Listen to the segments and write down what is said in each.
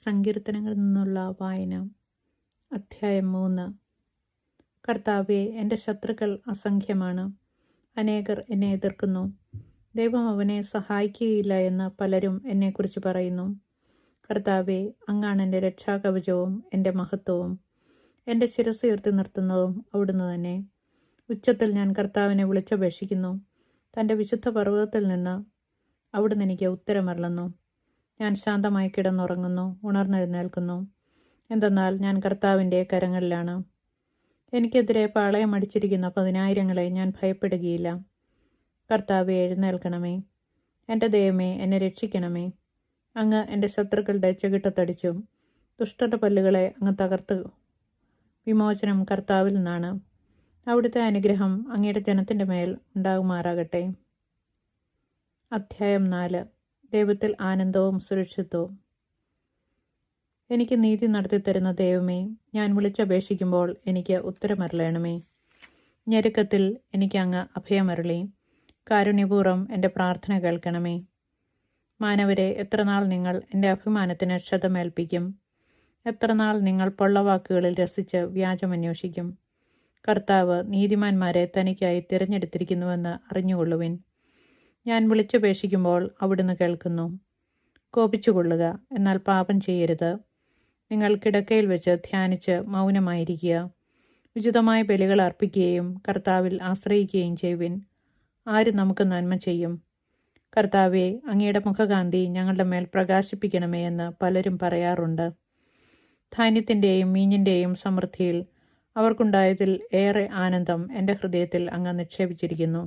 സങ്കീർത്തനങ്ങളിൽ നിന്നുള്ള വായന. അധ്യായം 3. കർത്താവേ, എൻ്റെ ശത്രുക്കൾ അസംഖ്യമാണ്, അനേകർ എന്നെ എതിർക്കുന്നു. ദൈവം അവനെ സഹായിക്കുകയില്ല എന്ന് പലരും എന്നെക്കുറിച്ച് പറയുന്നു. കർത്താവേ, അങ്ങാണ് എൻ്റെ രക്ഷാകവചവും എൻ്റെ മഹത്വവും. എൻ്റെ ശിരസ്സ് ഉയർത്തി നിർത്തുന്നതും അവിടുന്ന് തന്നെ. ഉച്ചത്തിൽ ഞാൻ കർത്താവിനെ വിളിച്ചപേക്ഷിക്കുന്നു. തൻ്റെ വിശുദ്ധ പർവ്വതത്തിൽ നിന്ന് അവിടുന്ന് എനിക്ക് ഉത്തരമരുളുന്നു. ഞാൻ ശാന്തമായി കിടന്നുറങ്ങുന്നു, ഉണർന്നെഴുന്നേൽക്കുന്നു. എന്തെന്നാൽ ഞാൻ കർത്താവിൻ്റെ കരങ്ങളിലാണ്. എനിക്കെതിരെ പാളയമടിച്ചിരിക്കുന്ന 10,000 ഞാൻ ഭയപ്പെടുകയില്ല. കർത്താവെ, എഴുന്നേൽക്കണമേ. എൻ്റെ ദൈവമേ, എന്നെ രക്ഷിക്കണമേ. അങ്ങ് എൻ്റെ ശത്രുക്കളുടെ ചെകിട്ടത്തടിച്ചു. ദുഷ്ടരുടെ പല്ലുകളെ അങ്ങ് തകർത്തു. വിമോചനം കർത്താവിൽ നിന്നാണ്. അവിടുത്തെ അനുഗ്രഹം അങ്ങയുടെ ജനത്തിൻ്റെ മേൽ ഉണ്ടാകുമാറാകട്ടെ. അധ്യായം 4. ദൈവത്തിൽ ആനന്ദവും സുരക്ഷിതവും. എനിക്ക് നീതി നടത്തിത്തരുന്ന ദൈവമേ, ഞാൻ വിളിച്ചപേക്ഷിക്കുമ്പോൾ എനിക്ക് ഉത്തരമരുളണമേ. ഞെരുക്കത്തിൽ എനിക്ക് അങ്ങ് അഭയമരുളി. കാരുണ്യപൂർവ്വം എൻ്റെ പ്രാർത്ഥന കേൾക്കണമേ. മാനവരെ, എത്രനാൾ നിങ്ങൾ എൻ്റെ അഭിമാനത്തിന് ക്ഷതമേൽപ്പിക്കും? എത്രനാൾ നിങ്ങൾ പൊള്ളവാക്കുകളിൽ രസിച്ച് വ്യാജമന്വേഷിക്കും? കർത്താവ് നീതിമാന്മാരെ തനിക്കായി തിരഞ്ഞെടുത്തിരിക്കുന്നുവെന്ന് അറിഞ്ഞുകൊള്ളുവിൻ. ഞാൻ വിളിച്ചപേക്ഷിക്കുമ്പോൾ അവിടുന്ന് കേൾക്കുന്നു. കോപിച്ചുകൊള്ളുക, എന്നാൽ പാപം ചെയ്യരുത്. നിങ്ങൾ കിടക്കയിൽ വെച്ച് ധ്യാനിച്ച് മൗനമായിരിക്കുക. ഉചിതമായ ബലികൾ അർപ്പിക്കുകയും കർത്താവിൽ ആശ്രയിക്കുകയും ചെയ്യുവിൻ. ആര് നമുക്ക് നന്മ ചെയ്യും? കർത്താവെ, അങ്ങയുടെ മുഖകാന്തി ഞങ്ങളുടെ മേൽ പ്രകാശിപ്പിക്കണമേ എന്ന് പലരും പറയാറുണ്ട്. ധാന്യത്തിൻ്റെയും മീഞ്ഞിൻ്റെയും സമൃദ്ധിയിൽ അവർക്കുണ്ടായതിൽ ഏറെ ആനന്ദം എൻ്റെ ഹൃദയത്തിൽ അങ്ങ് നിക്ഷേപിച്ചിരിക്കുന്നു.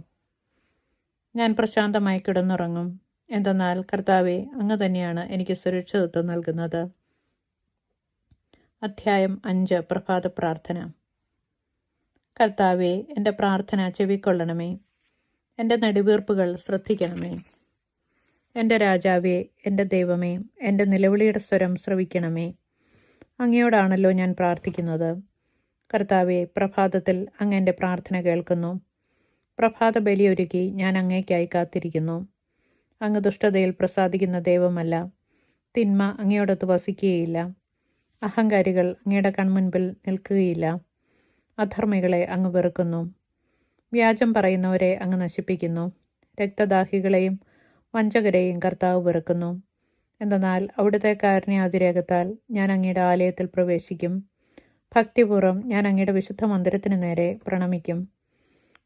ഞാൻ പ്രശാന്തമായി കിടന്നുറങ്ങും. എന്തെന്നാൽ കർത്താവെ, അങ്ങ് തന്നെയാണ് എനിക്ക് സുരക്ഷിതത്വം നൽകുന്നത്. അധ്യായം 5. പ്രഭാത പ്രാർത്ഥന. കർത്താവെ, എൻ്റെ പ്രാർത്ഥന ചെവിക്കൊള്ളണമേ. എൻ്റെ നെടുവീർപ്പുകൾ ശ്രദ്ധിക്കണമേ. എൻ്റെ രാജാവേ, എൻ്റെ ദൈവമേ, എൻ്റെ നിലവിളിയുടെ സ്വരം ശ്രവിക്കണമേ. അങ്ങയോടാണല്ലോ ഞാൻ പ്രാർത്ഥിക്കുന്നത്. കർത്താവെ, പ്രഭാതത്തിൽ അങ്ങ് എൻ്റെ പ്രാർത്ഥന കേൾക്കുന്നു. പ്രഭാത ബലിയൊരുക്കി ഞാൻ അങ്ങേക്കായി കാത്തിരിക്കുന്നു. അങ്ങ് ദുഷ്ടതയിൽ പ്രസാദിക്കുന്ന ദൈവമല്ല. തിന്മ അങ്ങയോടൊത്ത് വസിക്കുകയില്ല. അഹങ്കാരികൾ അങ്ങയുടെ കൺമുൻപിൽ നിൽക്കുകയില്ല. അധർമ്മികളെ അങ്ങ് വെറുക്കുന്നു. വ്യാജം പറയുന്നവരെ അങ്ങ് നശിപ്പിക്കുന്നു. രക്തദാഹികളെയും വഞ്ചകരെയും കർത്താവ് വെറുക്കുന്നു. എന്തെന്നാൽ അവിടുത്തെ കാരുണ്യാതിരേകത്താൽ ഞാൻ അങ്ങയുടെ ആലയത്തിൽ പ്രവേശിക്കും. ഭക്തിപൂർവ്വം ഞാൻ അങ്ങയുടെ വിശുദ്ധ മന്ദിരത്തിന് നേരെ പ്രണമിക്കും.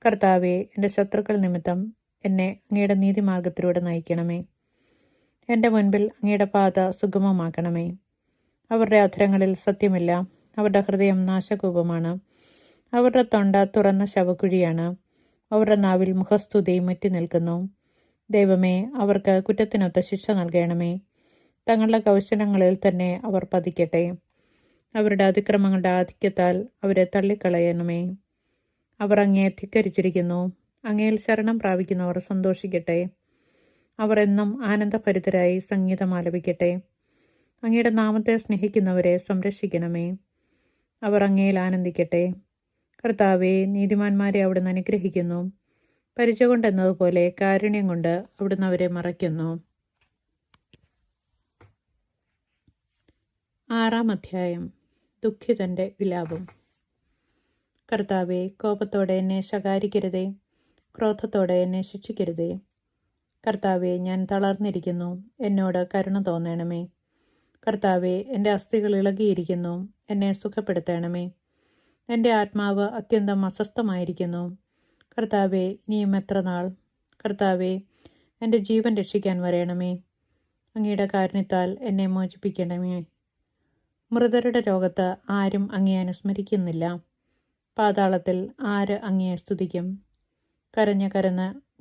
കർത്താവെ, എൻ്റെ ശത്രുക്കൾ നിമിത്തം എന്നെ അങ്ങയുടെ നീതിമാർഗത്തിലൂടെ നയിക്കണമേ. എൻ്റെ മുൻപിൽ അങ്ങയുടെ പാത സുഗമമാക്കണമേ. അവരുടെ അധരങ്ങളിൽ സത്യമില്ല. അവരുടെ ഹൃദയം നാശകൂപമാണ്. അവരുടെ തൊണ്ട തുറന്ന ശവക്കുഴിയാണ്. അവരുടെ നാവിൽ മുഖസ്തുതി മുറ്റി നിൽക്കുന്നു. ദൈവമേ, അവർക്ക് കുറ്റത്തിനൊത്ത ശിക്ഷ നൽകണമേ. തങ്ങളുടെ കൗശലങ്ങളിൽ തന്നെ അവർ പതിക്കട്ടെ. അവരുടെ അതിക്രമങ്ങളുടെ ആധിക്യത്താൽ അവരെ തള്ളിക്കളയണമേ. അവർ അങ്ങയെ ധിക്കരിച്ചിരിക്കുന്നു. അങ്ങയിൽ ശരണം പ്രാപിക്കുന്നവർ സന്തോഷിക്കട്ടെ. അവർ എന്നും ആനന്ദഭരിതരായി സംഗീതം ആലപിക്കട്ടെ. അങ്ങയുടെ നാമത്തെ സ്നേഹിക്കുന്നവരെ സംരക്ഷിക്കണമേ. അവർ അങ്ങയിൽ ആനന്ദിക്കട്ടെ. കർത്താവെ, നീതിമാന്മാരെ അവിടുന്ന് അനുഗ്രഹിക്കുന്നു. പരിച കൊണ്ടെന്നതുപോലെ കാരുണ്യം കൊണ്ട് അവിടുന്ന് അവരെ മറയ്ക്കുന്നു. 6. അധ്യായം. ദുഃഖിതൻ്റെ വിലാപം. കർത്താവെ, കോപത്തോടെ എന്നെ ശകാരിക്കരുതേ. ക്രോധത്തോടെ എന്നെ ശിക്ഷിക്കരുതേ. കർത്താവെ, ഞാൻ തളർന്നിരിക്കുന്നു. എന്നോട് കരുണ തോന്നണമേ. കർത്താവെ, എൻ്റെ അസ്ഥികൾ ഇളകിയിരിക്കുന്നു. എന്നെ സുഖപ്പെടുത്തണമേ. എൻ്റെ ആത്മാവ് അത്യന്തം അസ്വസ്ഥമായിരിക്കുന്നു. കർത്താവെ, ഇനിയും എത്ര നാൾ? കർത്താവെ, എൻ്റെ ജീവൻ രക്ഷിക്കാൻ വരയണമേ. അങ്ങയുടെ കാരുണ്യത്താൽ എന്നെ മോചിപ്പിക്കണമേ. മൃതരുടെ ലോകത്ത് ആരും അങ്ങയെ അനുസ്മരിക്കുന്നില്ല. പാതാളത്തിൽ ആര് അങ്ങയെ സ്തുതിക്കും? കരഞ്ഞ്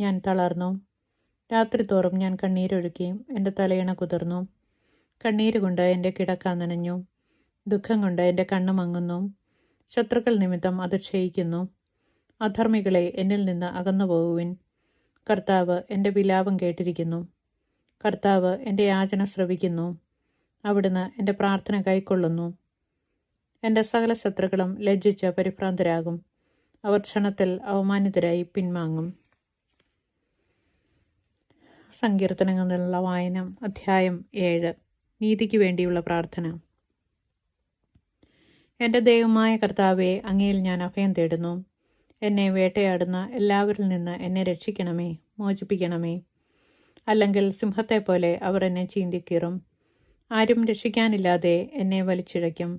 ഞാൻ തളർന്നു. രാത്രി തോറും ഞാൻ കണ്ണീരൊഴുക്കി. എൻ്റെ തലയിണ കുതിർന്നു. കണ്ണീര് കൊണ്ട് എൻ്റെ കിടക്ക നനഞ്ഞു. ദുഃഖം കൊണ്ട് എൻ്റെ കണ്ണ് മങ്ങുന്നു. ശത്രുക്കൾ നിമിത്തം അത് ക്ഷയിക്കുന്നു. അധർമ്മികളെ, എന്നിൽ നിന്ന് അകന്നു പോകുവിൻ. കർത്താവ് എൻ്റെ വിലാപം കേട്ടിരിക്കുന്നു. കർത്താവ് എൻ്റെ യാചന ശ്രവിക്കുന്നു. അവിടുന്ന് എൻ്റെ പ്രാർത്ഥന കൈക്കൊള്ളുന്നു. എൻ്റെ സകല ശത്രുക്കളും ലജ്ജിച്ച് പരിഭ്രാന്തരാകും. അവർ ക്ഷണത്തിൽ അവമാനിതരായി പിൻവാങ്ങും. സങ്കീർത്തനങ്ങളിലുള്ള വായന. അധ്യായം 7. നീതിക്ക് വേണ്ടിയുള്ള പ്രാർത്ഥന. എൻ്റെ ദൈവമായ കർത്താവെ, അങ്ങയിൽ ഞാൻ അഭയം തേടുന്നു. എന്നെ വേട്ടയാടുന്ന എല്ലാവരിൽ നിന്ന് എന്നെ രക്ഷിക്കണമേ, മോചിപ്പിക്കണമേ. അല്ലെങ്കിൽ സിംഹത്തെപ്പോലെ അവർ എന്നെ ചീന്തിക്കീറും. ആരും രക്ഷിക്കാനില്ലാതെ എന്നെ വലിച്ചിഴയ്ക്കും.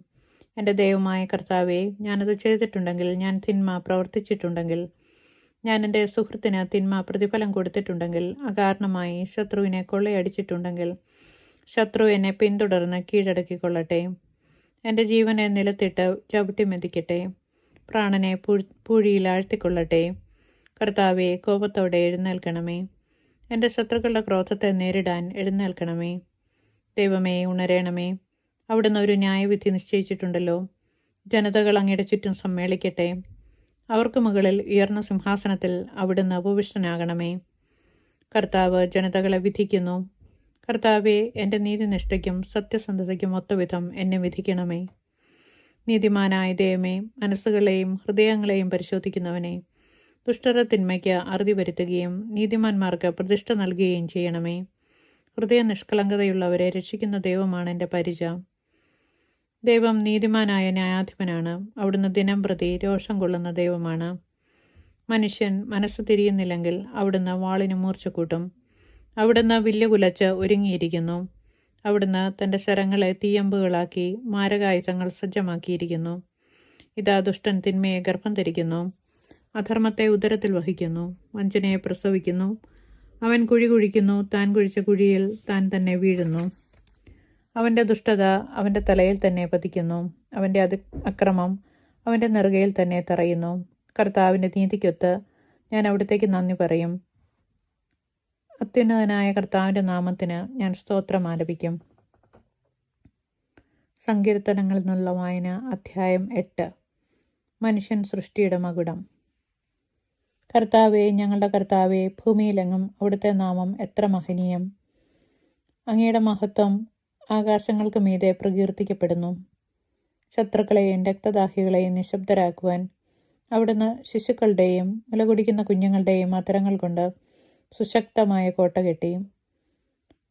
എൻ്റെ ദൈവമായ കർത്താവെ, ഞാനത് ചെയ്തിട്ടുണ്ടെങ്കിൽ, ഞാൻ തിന്മ പ്രവർത്തിച്ചിട്ടുണ്ടെങ്കിൽ, ഞാൻ എൻ്റെ സുഹൃത്തിന് തിന്മ പ്രതിഫലം കൊടുത്തിട്ടുണ്ടെങ്കിൽ, അകാരണമായി ശത്രുവിനെ കൊള്ളയടിച്ചിട്ടുണ്ടെങ്കിൽ, ശത്രു എന്നെ പിന്തുടർന്ന് കീഴടക്കിക്കൊള്ളട്ടെ. എൻ്റെ ജീവനെ നിലത്തിട്ട് ചവിട്ടി മെതിക്കട്ടെ. പ്രാണനെ പൂഴിയിൽ ആഴ്ത്തിക്കൊള്ളട്ടെ. കർത്താവെ, കോപത്തോടെ എഴുന്നേൽക്കണമേ. എൻ്റെ ശത്രുക്കളുടെ ക്രോധത്തെ നേരിടാൻ എഴുന്നേൽക്കണമേ. ദൈവമേ, ഉണരണമേ. അവിടുന്ന് ഒരു ന്യായവിധി നിശ്ചയിച്ചിട്ടുണ്ടല്ലോ. ജനതകൾ അങ്ങയുടെ ചുറ്റും സമ്മേളിക്കട്ടെ. അവർക്ക് മുകളിൽ ഉയർന്ന സിംഹാസനത്തിൽ അവിടുന്ന് ഉപവിഷ്ടനാകണമേ. കർത്താവ് ജനതകളെ വിധിക്കുന്നു. കർത്താവെ, എൻ്റെ നീതിനിഷ്ഠയ്ക്കും സത്യസന്ധതയ്ക്കും ഒത്തവിധം എന്നെ വിധിക്കണമേ. നീതിമാനായ ദൈവമേ, മനസ്സുകളെയും ഹൃദയങ്ങളെയും പരിശോധിക്കുന്നവനെ, ദുഷ്ടരുടെ തിന്മയ്ക്ക് അറുതി വരുത്തുകയും നീതിമാന്മാർക്ക് പ്രതിഷ്ഠ നൽകുകയും ചെയ്യണമേ. ഹൃദയ നിഷ്കളങ്കതയുള്ളവരെ രക്ഷിക്കുന്ന ദൈവമാണ് എൻ്റെ പരിച. ദൈവം നീതിമാനായ ന്യായാധിപനാണ്. അവിടുന്ന് ദിനം പ്രതി രോഷം കൊള്ളുന്ന ദൈവമാണ്. മനുഷ്യൻ മനസ്സ് തിരിയുന്നില്ലെങ്കിൽ അവിടുന്ന് വാളിന് മൂർച്ച കൂട്ടും. അവിടുന്ന് വില്ല് കുലച്ച് ഒരുങ്ങിയിരിക്കുന്നു. അവിടുന്ന് തൻ്റെ ശരങ്ങളെ തീയമ്പുകളാക്കി മാരകായുധങ്ങൾ സജ്ജമാക്കിയിരിക്കുന്നു. ഇതാ, ദുഷ്ടൻ തിന്മയെ ഗർഭം ധരിക്കുന്നു, അധർമ്മത്തെ ഉദരത്തിൽ വഹിക്കുന്നു, വഞ്ചനയെ പ്രസവിക്കുന്നു. അവൻ കുഴി കുഴിക്കുന്നു, താൻ കുഴിച്ച കുഴിയിൽ താൻ തന്നെ വീഴുന്നു. അവൻ്റെ ദുഷ്ടത അവൻ്റെ തലയിൽ തന്നെ പതിക്കുന്നു, അവൻ്റെ അക്രമം അവൻ്റെ നെറുകയിൽ തന്നെ തറയുന്നു. കർത്താവിൻ്റെ നീതിക്കൊത്ത് ഞാൻ അവിടത്തേക്ക് നന്ദി പറയും. അത്യുന്നതനായ കർത്താവിൻ്റെ നാമത്തിന് ഞാൻ സ്തോത്രം ആലപിക്കും. സങ്കീർത്തനങ്ങളിൽ നിന്നുള്ള വായന. അധ്യായം 8. മനുഷ്യൻ സൃഷ്ടിയുടെ മകുടം. കർത്താവെ, ഞങ്ങളുടെ കർത്താവെ, ഭൂമിയിലെങ്ങും അവിടുത്തെ നാമം എത്ര മഹനീയം. അങ്ങയുടെ മഹത്വം ആകാശങ്ങൾക്ക് മീതെ പ്രകീർത്തിക്കപ്പെടുന്നു. ശത്രുക്കളെയും രക്തദാഹികളെയും നിശബ്ദരാക്കുവാൻ അവിടുന്ന് ശിശുക്കളുടെയും മുലകുടിക്കുന്ന കുഞ്ഞുങ്ങളുടെയും അധരങ്ങൾ കൊണ്ട് സുശക്തമായ കോട്ട കെട്ടി.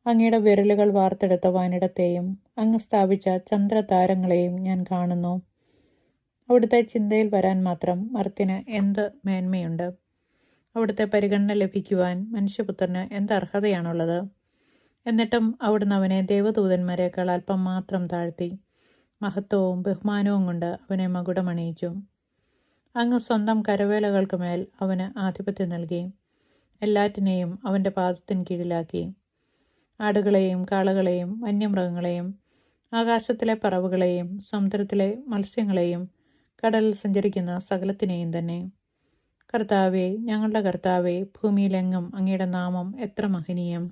അങ്ങയുടെ വിരലുകൾ വാർത്തെടുത്ത വാനിടത്തെയും അങ്ങ് സ്ഥാപിച്ച ചന്ദ്രതാരങ്ങളെയും ഞാൻ കാണുന്നു. അവിടുത്തെ ചിന്തയിൽ വരാൻ മാത്രം മർത്യന് എന്ത് മേന്മയുണ്ട്? അവിടുത്തെ പരിഗണന ലഭിക്കുവാൻ മനുഷ്യപുത്രന് എന്ത് അർഹതയാണുള്ളത്? എന്നിട്ടും അവിടുന്ന് അവനെ ദേവദൂതന്മാരെക്കാൾ അല്പം മാത്രം താഴ്ത്തി മഹത്വവും ബഹുമാനവും കൊണ്ട് അവനെ മകുടമണിയിച്ചു. അങ്ങ് സ്വന്തം കരവേലകൾക്ക് മേൽ അവന് ആധിപത്യം നൽകി. എല്ലാറ്റിനെയും അവൻ്റെ പാദത്തിന് കീഴിലാക്കി. ആടുകളെയും കാളകളെയും വന്യമൃഗങ്ങളെയും ആകാശത്തിലെ പറവുകളെയും സമുദ്രത്തിലെ മത്സ്യങ്ങളെയും കടലിൽ സഞ്ചരിക്കുന്ന സകലത്തിനെയും തന്നെ. കർത്താവെ, ഞങ്ങളുടെ കർത്താവെ, ഭൂമിയിലെങ്ങും അങ്ങയുടെ നാമം എത്ര മഹനീയം.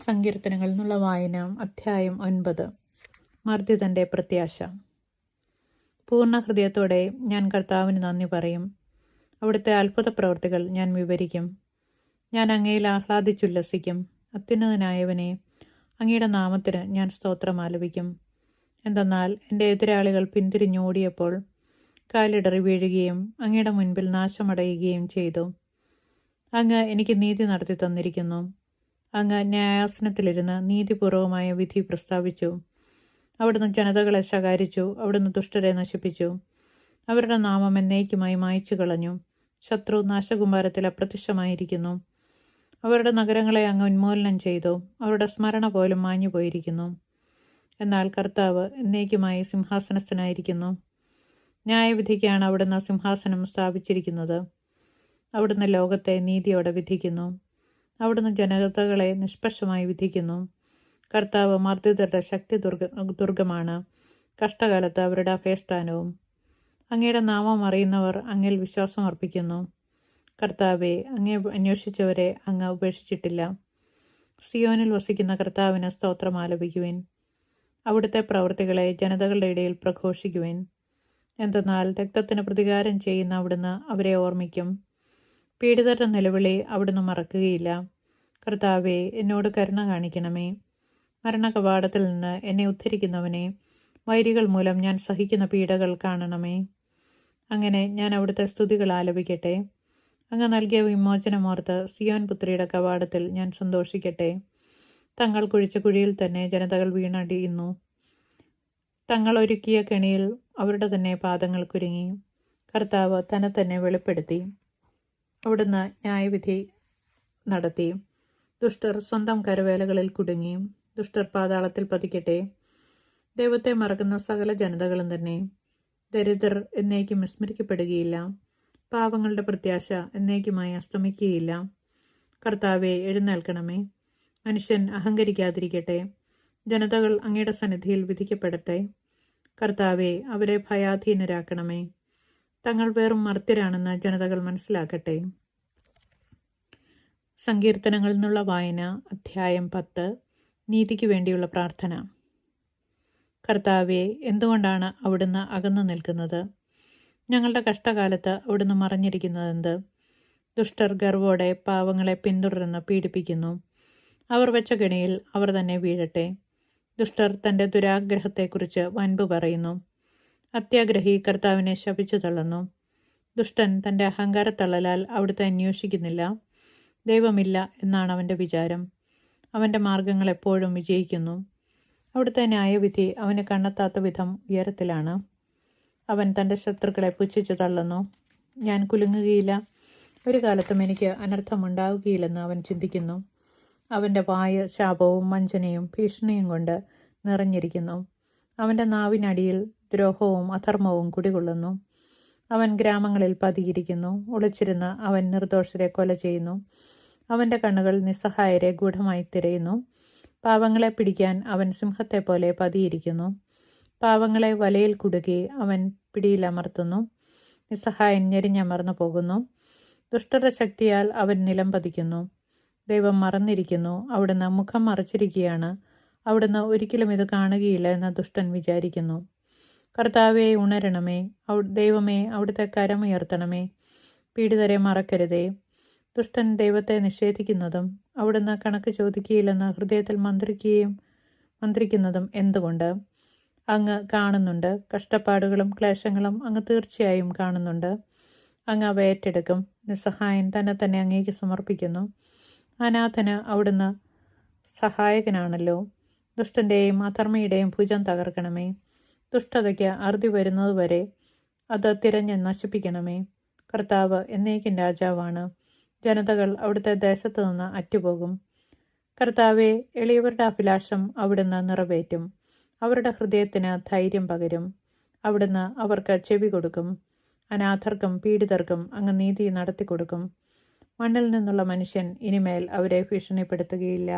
സങ്കീർത്തനങ്ങളിൽ നിന്നുള്ള വായന. അധ്യായം 9. മർദ്ദിതൻ്റെ പ്രത്യാശ. പൂർണ്ണ ഹൃദയത്തോടെ ഞാൻ കർത്താവിന് നന്ദി പറയും. അവിടുത്തെ അത്ഭുത പ്രവൃത്തികൾ ഞാൻ വിവരിക്കും. ഞാൻ അങ്ങയിൽ ആഹ്ലാദിച്ചുല്ലസിക്കും. അത്യുന്നതനായവനെ, അങ്ങയുടെ നാമത്തിന് ഞാൻ സ്തോത്രം ആലപിക്കും. എന്തെന്നാൽ എൻ്റെ എതിരാളികൾ പിന്തിരിഞ്ഞോടിയപ്പോൾ കാലിടറി വീഴുകയും അങ്ങയുടെ മുൻപിൽ നാശമടയുകയും ചെയ്തു. അങ്ങ് എനിക്ക് നീതി നടത്തി തന്നിരിക്കുന്നു. അങ്ങ് ന്യായാസനത്തിലിരുന്ന് നീതിപൂർവമായ വിധി പ്രസ്താവിച്ചു. അവിടുന്ന് ജനതകളെ ശകാരിച്ചു. അവിടുന്ന് ദുഷ്ടരെ നശിപ്പിച്ചു. അവരുടെ നാമം എന്നേക്കുമായി മായ്ച്ചു കളഞ്ഞു. ശത്രു നാശകുമാരത്തിൽ അപ്രത്യക്ഷമായിരിക്കുന്നു. അവരുടെ നഗരങ്ങളെ അങ്ങ് ഉന്മൂലനം ചെയ്തു. അവരുടെ സ്മരണ പോലും മാഞ്ഞുപോയിരിക്കുന്നു. എന്നാൽ കർത്താവ് എന്നേക്കുമായി സിംഹാസനസ്ഥനായിരിക്കുന്നു. ന്യായവിധിക്കാണ് അവിടുന്ന് സിംഹാസനം സ്ഥാപിച്ചിരിക്കുന്നത്. അവിടുന്ന് ലോകത്തെ നീതിയോടെ വിധിക്കുന്നു. അവിടുന്ന് ജനതകളെ നിഷ്പക്ഷമായി വിധിക്കുന്നു. കർത്താവ് മർദ്ദിതരുടെ ശക്തി ദുർഗമാണ്, കഷ്ടകാലത്ത് അവരുടെ അഭയസ്ഥാനവും. അങ്ങയുടെ നാമം അറിയുന്നവർ അങ്ങിൽ വിശ്വാസം അർപ്പിക്കുന്നു. കർത്താവെ, അങ്ങയെ അന്വേഷിച്ചവരെ അങ്ങ് ഉപേക്ഷിച്ചിട്ടില്ല. സിയോനിൽ വസിക്കുന്ന കർത്താവിന് സ്തോത്രം ആലപിക്കുവിൻ. അവിടുത്തെ പ്രവൃത്തികളെ ജനതകളുടെ ഇടയിൽ പ്രഘോഷിക്കുവിൻ. എന്തെന്നാൽ രക്തത്തിന് പ്രതികാരം ചെയ്യുന്ന അവിടുന്ന് അവരെ ഓർമ്മിക്കും. പീഡിതരുടെ നിലവിളി അവിടുന്ന് മറക്കുകയില്ല. കർത്താവെ, എന്നോട് കരുണ കാണിക്കണമേ. മരണകവാടത്തിൽ നിന്ന് എന്നെ ഉദ്ധരിക്കുന്നവനെ, വൈരികൾ മൂലം ഞാൻ സഹിക്കുന്ന പീഡകൾ കാണണമേ. അങ്ങനെ ഞാൻ അവിടുത്തെ സ്തുതികൾ ആലപിക്കട്ടെ. അങ്ങ് നൽകിയ വിമോചനമോർത്ത് സിയോൻ പുത്രിയുടെ കവാടത്തിൽ ഞാൻ സന്തോഷിക്കട്ടെ. തങ്ങൾ കുഴിച്ച കുഴിയിൽ തന്നെ ജനതകൾ വീണടിയുന്നു. തങ്ങൾ ഒരുക്കിയ കെണിയിൽ അവരുടെ തന്നെ പാദങ്ങൾ കുരുങ്ങി. കർത്താവ് തന്നെ തന്നെ വെളിപ്പെടുത്തി. അവിടുന്ന് ന്യായവിധി നടത്തി. ദുഷ്ടർ സ്വന്തം കരവേലകളിൽ കുടുങ്ങി. ദുഷ്ടർ പാതാളത്തിൽ പതിക്കട്ടെ. ദൈവത്തെ മറക്കുന്ന സകല ജനതകളും തന്നെ. ദരിദ്രർ എന്നേക്കും വിസ്മരിക്കപ്പെടുകയില്ല. പാവങ്ങളുടെ പ്രത്യാശ എന്നേക്കുമായി അസ്തമിക്കുകയില്ല. കർത്താവെ, എഴുന്നേൽക്കണമേ. മനുഷ്യൻ അഹങ്കരിക്കാതിരിക്കട്ടെ. ജനതകൾ അങ്ങയുടെ സന്നിധിയിൽ വിധിക്കപ്പെടട്ടെ. കർത്താവെ, അവരെ ഭയാധീനരാക്കണമേ. തങ്ങൾ വെറും മർത്യരാണെന്ന് ജനതകൾ മനസ്സിലാക്കട്ടെ. സങ്കീർത്തനങ്ങളിൽ നിന്നുള്ള വായന. അധ്യായം 10. നീതിക്ക് വേണ്ടിയുള്ള പ്രാർത്ഥന. കർത്താവെ, എന്തുകൊണ്ടാണ് അവിടുന്ന് അകന്നു നിൽക്കുന്നത്? ഞങ്ങളുടെ കഷ്ടകാലത്ത് അവിടുന്ന് മറഞ്ഞിരിക്കുന്നതെന്ത്? ദുഷ്ടർ ഗർവോടെ പാവങ്ങളെ പിന്തുടർന്ന് പീഡിപ്പിക്കുന്നു. അവർ വെച്ച കെണിയിൽ അവർ തന്നെ വീഴട്ടെ. ദുഷ്ടർ തൻ്റെ ദുരാഗ്രഹത്തെക്കുറിച്ച് വൻപ് പറയുന്നു. അത്യാഗ്രഹി കർത്താവിനെ ശപിച്ചു തള്ളുന്നു. ദുഷ്ടൻ തൻ്റെ അഹങ്കാരത്തള്ളലാൽ അവിടുത്തെ അന്വേഷിക്കുന്നില്ല. ദൈവമില്ല എന്നാണ് അവൻ്റെ വിചാരം. അവൻ്റെ മാർഗങ്ങൾ എപ്പോഴും വിജയിക്കുന്നു. അവിടുത്തെ ന്യായവിധി അവന് കണ്ണെത്താത്ത വിധം ഉയരത്തിലാണ്. അവൻ തൻ്റെ ശത്രുക്കളെ പുച്ഛിച്ചു തള്ളുന്നു. ഞാൻ കുലുങ്ങുകയില്ല, ഒരു കാലത്തും എനിക്ക് അനർത്ഥമുണ്ടാവുകയില്ലെന്ന് അവൻ ചിന്തിക്കുന്നു. അവൻ്റെ വായ് ശാപവും വഞ്ചനയും ഭീഷണിയും കൊണ്ട് നിറഞ്ഞിരിക്കുന്നു. അവൻ്റെ നാവിനടിയിൽ ദ്രോഹവും അധർമ്മവും കുടികൊള്ളുന്നു. അവൻ ഗ്രാമങ്ങളിൽ പതിയിരിക്കുന്നു. ഒളിച്ചിരുന്ന് അവൻ നിർദോഷരെ കൊല ചെയ്യുന്നു. അവൻ്റെ കണ്ണുകൾ നിസ്സഹായരെ ഗൂഢമായി തിരയുന്നു. പാവങ്ങളെ പിടിക്കാൻ അവൻ സിംഹത്തെപ്പോലെ പതിയിരിക്കുന്നു. പാവങ്ങളെ വലയിൽ കുടുക്കി അവൻ പിടിയിലമർത്തുന്നു. നിസ്സഹായൻ ഞെരിഞ്ഞമർന്നു പോകുന്നു. ദുഷ്ടരുടെ ശക്തിയാൽ അവൻ നിലം പതിക്കുന്നു. ദൈവം മറന്നിരിക്കുന്നു. അവിടുന്ന് മുഖം മറച്ചിരിക്കുകയാണ്. അവിടുന്ന് ഒരിക്കലും ഇത് കാണുകയില്ല എന്ന് ദുഷ്ടൻ വിചാരിക്കുന്നു. കർത്താവെ, ഉണരണമേ. ദൈവമേ, അവിടുത്തെ കരമുയർത്തണമേ. പീഡിതരെ മറക്കരുതേ. ദുഷ്ടൻ ദൈവത്തെ നിഷേധിക്കുന്നതും അവിടുന്ന് കണക്ക് ചോദിക്കുകയില്ലെന്ന് ഹൃദയത്തിൽ മന്ത്രിക്കുന്നതും എന്തുകൊണ്ട്? അങ്ങ് കാണുന്നുണ്ട്. കഷ്ടപ്പാടുകളും ക്ലേശങ്ങളും അങ്ങ് തീർച്ചയായും കാണുന്നുണ്ട്. അങ്ങ് അവ ഏറ്റെടുക്കും. നിസ്സഹായൻ തന്നെ തന്നെ അങ്ങേക്ക് സമർപ്പിക്കുന്നു. അനാഥന് അവിടുന്ന് സഹായകനാണല്ലോ. ദുഷ്ടൻ്റെയും അധർമ്മിയുടെയും ഭുജം തകർക്കണമേ. ദുഷ്ടതയ്ക്ക് അറുതി വരുന്നതുവരെ അത് തിരഞ്ഞ് നശിപ്പിക്കണമേ. കർത്താവ് എന്നേക്കും രാജാവാണ്. ജനതകൾ അവിടുത്തെ ദേശത്തു നിന്ന് അറ്റുപോകും. കർത്താവെ, എളിയവരുടെ അഭിലാഷം അവിടുന്ന് നിറവേറ്റും. അവരുടെ ഹൃദയത്തിന് ധൈര്യം പകരും. അവിടുന്ന് അവർക്ക് ചെവി കൊടുക്കും. അനാഥർക്കും പീഡിതർക്കും അങ്ങ് നീതി നടത്തിക്കൊടുക്കും. മണ്ണിൽ നിന്നുള്ള മനുഷ്യൻ ഇനിമേൽ അവരെ ഭീഷണിപ്പെടുത്തുകയില്ല.